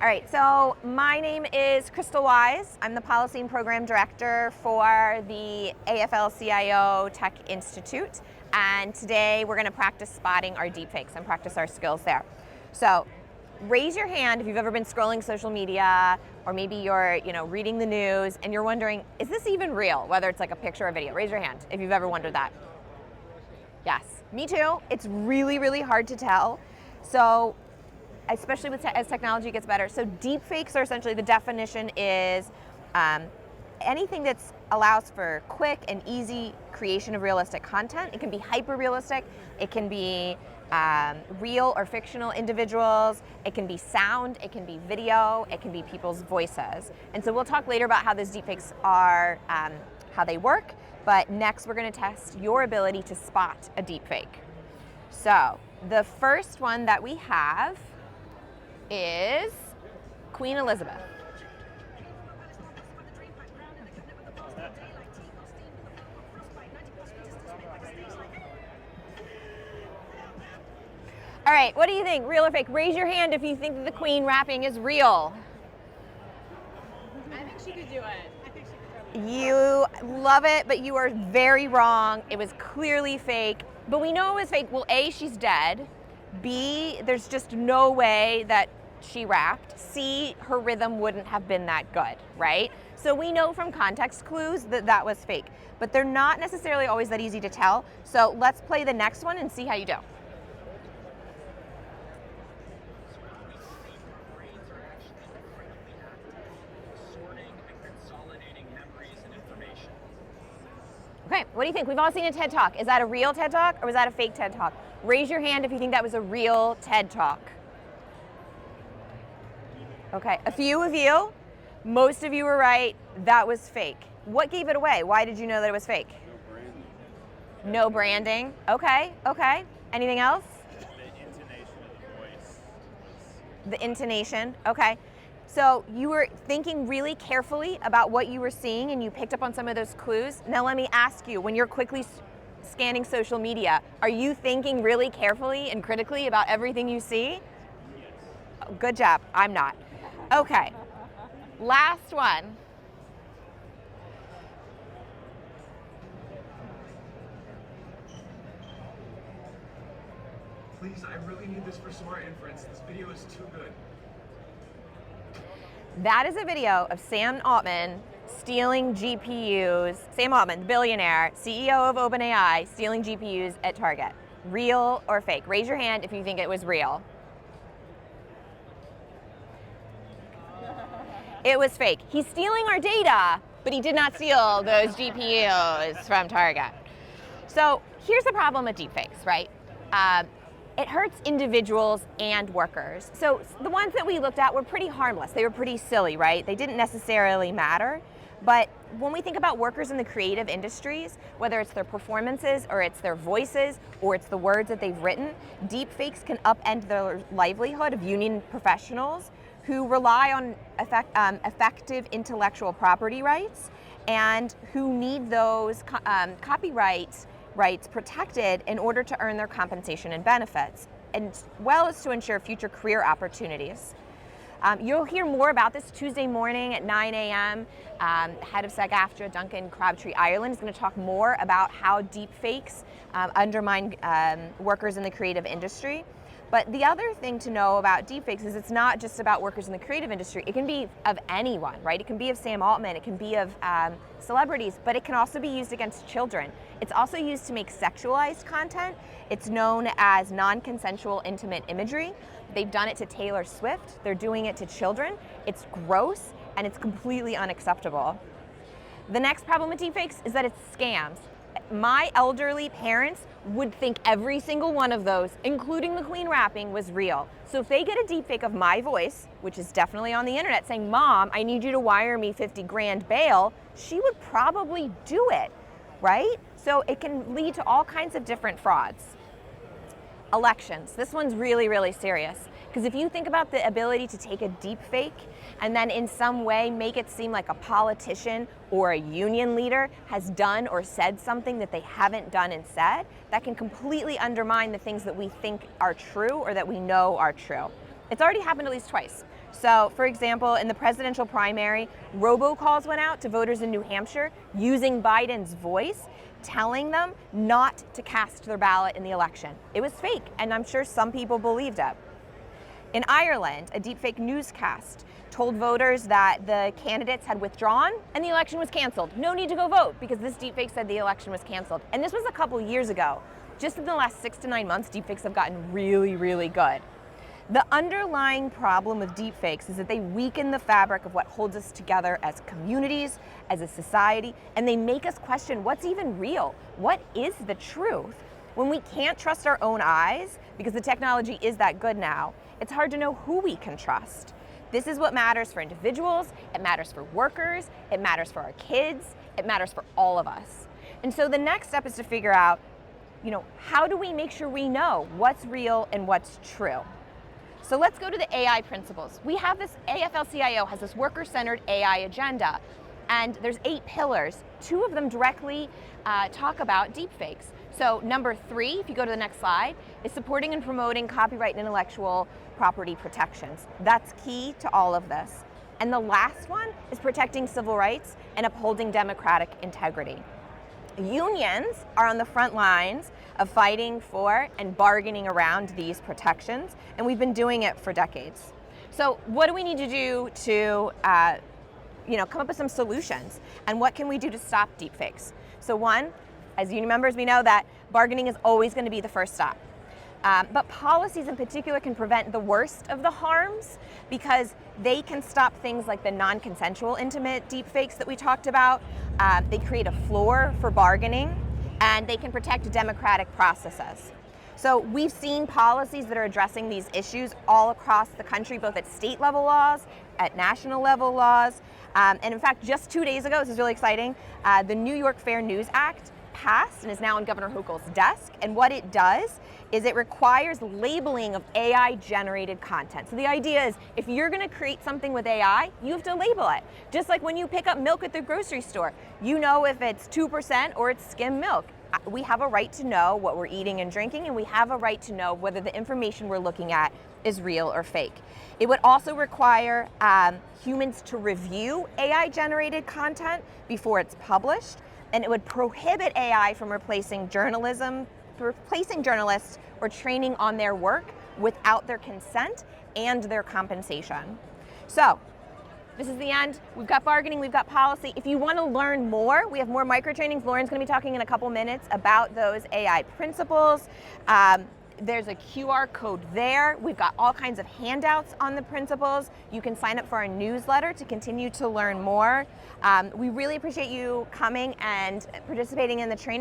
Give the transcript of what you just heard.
All right, so my name is Crystal Weise. I'm the Policy and Program Director for the AFL-CIO Tech Institute. And today we're going to practice spotting our deepfakes and practice our skills there. So raise your hand if you've ever been scrolling social media, or maybe you're reading the news and you're wondering, is this even real? Whether it's like a picture or video. Raise your hand if you've ever wondered that. Yes, me too. It's really, really hard to tell. So especially as technology gets better. So deepfakes are essentially, the definition is anything that allows for quick and easy creation of realistic content. It can be hyper-realistic, it can be real or fictional individuals, it can be sound, it can be video, it can be people's voices. And so we'll talk later about how those deepfakes are, how they work, but next we're going to test your ability to spot a deepfake. So the first one that we have is Queen Elizabeth. All right, what do you think? Real or fake? Raise your hand if you think that the Queen rapping is real. I think she could do it. I think she could You love it, but you are very wrong. It was clearly fake, but we know it was fake. Well, A, she's dead. B, there's just no way that she rapped. C, her rhythm wouldn't have been that good, right? So we know from context clues that that was fake, but they're not necessarily always that easy to tell. So let's play the next one and see how you do. Okay, what do you think? We've all seen a TED Talk. Is that a real TED Talk or was that a fake TED Talk? Raise your hand if you think that was a real TED Talk. Okay, a few of you, most of you were right, that was fake. What gave it away? Why did you know that it was fake? No branding. No branding, okay, okay. Anything else? The intonation of the voice. The intonation, okay. So you were thinking really carefully about what you were seeing and you picked up on some of those clues. Now let me ask you, when you're quickly scanning social media, are you thinking really carefully and critically about everything you see? Yes. Oh, good job, I'm not. Okay, last one. Please, I really need this for smart inference. This video is too good. That is a video of Sam Altman stealing GPUs. Sam Altman, the billionaire, CEO of OpenAI, stealing GPUs at Target. Real or fake? Raise your hand if you think it was real. It was fake. He's stealing our data, but he did not steal those GPUs from Target. So here's the problem with deepfakes, right? It hurts individuals and workers. So the ones that we looked at were pretty harmless. They were pretty silly, right? They didn't necessarily matter. But when we think about workers in the creative industries, whether it's their performances or it's their voices or it's the words that they've written, deepfakes can upend the livelihood of union professionals who rely on effective intellectual property rights and who need those copyright rights protected in order to earn their compensation and benefits, as well as to ensure future career opportunities. You'll hear more about this Tuesday morning at 9 a.m. Head of SAG-AFTRA, Duncan Crabtree-Ireland, is going to talk more about how deepfakes undermine workers in the creative industry. But the other thing to know about deepfakes is it's not just about workers in the creative industry. It can be of anyone, right? It can be of Sam Altman, it can be of celebrities, but it can also be used against children. It's also used to make sexualized content. It's known as non-consensual intimate imagery. They've done it to Taylor Swift. They're doing it to children. It's gross and it's completely unacceptable. The next problem with deepfakes is that it's scams. My elderly parents would think every single one of those, including the Queen rapping, was real. So if they get a deepfake of my voice, which is definitely on the internet, saying, "Mom, I need you to wire me 50 grand bail," she would probably do it, right? So it can lead to all kinds of different frauds. Elections. This one's really, really serious. Because if you think about the ability to take a deepfake and then in some way make it seem like a politician or a union leader has done or said something that they haven't done and said, that can completely undermine the things that we think are true or that we know are true. It's already happened at least twice. So, for example, in the presidential primary, robocalls went out to voters in New Hampshire using Biden's voice, telling them not to cast their ballot in the election. It was fake, and I'm sure some people believed it. In Ireland, a deepfake newscast told voters that the candidates had withdrawn and the election was canceled. No need to go vote because this deepfake said the election was canceled. And this was a couple years ago. Just in the last 6 to 9 months, deepfakes have gotten really, really good. The underlying problem with deepfakes is that they weaken the fabric of what holds us together as communities, as a society, and they make us question what's even real. What is the truth? When we can't trust our own eyes, because the technology is that good now, it's hard to know who we can trust. This is what matters for individuals, it matters for workers, it matters for our kids, it matters for all of us. And so the next step is to figure out, how do we make sure we know what's real and what's true? So let's go to the AI principles. We have this, AFL-CIO has this worker-centered AI agenda, and there's 8 pillars. 2 of them directly talk about deepfakes. So number 3, if you go to the next slide, is supporting and promoting copyright and intellectual property protections. That's key to all of this. And the last one is protecting civil rights and upholding democratic integrity. Unions are on the front lines of fighting for and bargaining around these protections, and we've been doing it for decades. So what do we need to do to come up with some solutions, and what can we do to stop deepfakes? So one, as union members, we know that bargaining is always going to be the first stop. But policies in particular can prevent the worst of the harms because they can stop things like the non-consensual intimate deepfakes that we talked about. They create a floor for bargaining, and they can protect democratic processes. So we've seen policies that are addressing these issues all across the country, both at state level laws, at national level laws. And in fact, just 2 days ago, this is really exciting, the New York Fair News Act passed and is now on Governor Hochul's desk. And what it does is it requires labeling of AI-generated content. So the idea is if you're going to create something with AI, you have to label it. Just like when you pick up milk at the grocery store, you know if it's 2% or it's skim milk. We have a right to know what we're eating and drinking, and we have a right to know whether the information we're looking at is real or fake. It would also require humans to review AI-generated content before it's published, and it would prohibit AI from replacing journalists or training on their work without their consent and their compensation. So, this is the end. We've got bargaining, we've got policy. If you want to learn more, we have more microtrainings. Lauren's going to be talking in a couple minutes about those AI principles. There's a QR code there. We've got all kinds of handouts on the principles. You can sign up for our newsletter to continue to learn more. We really appreciate you coming and participating in the training.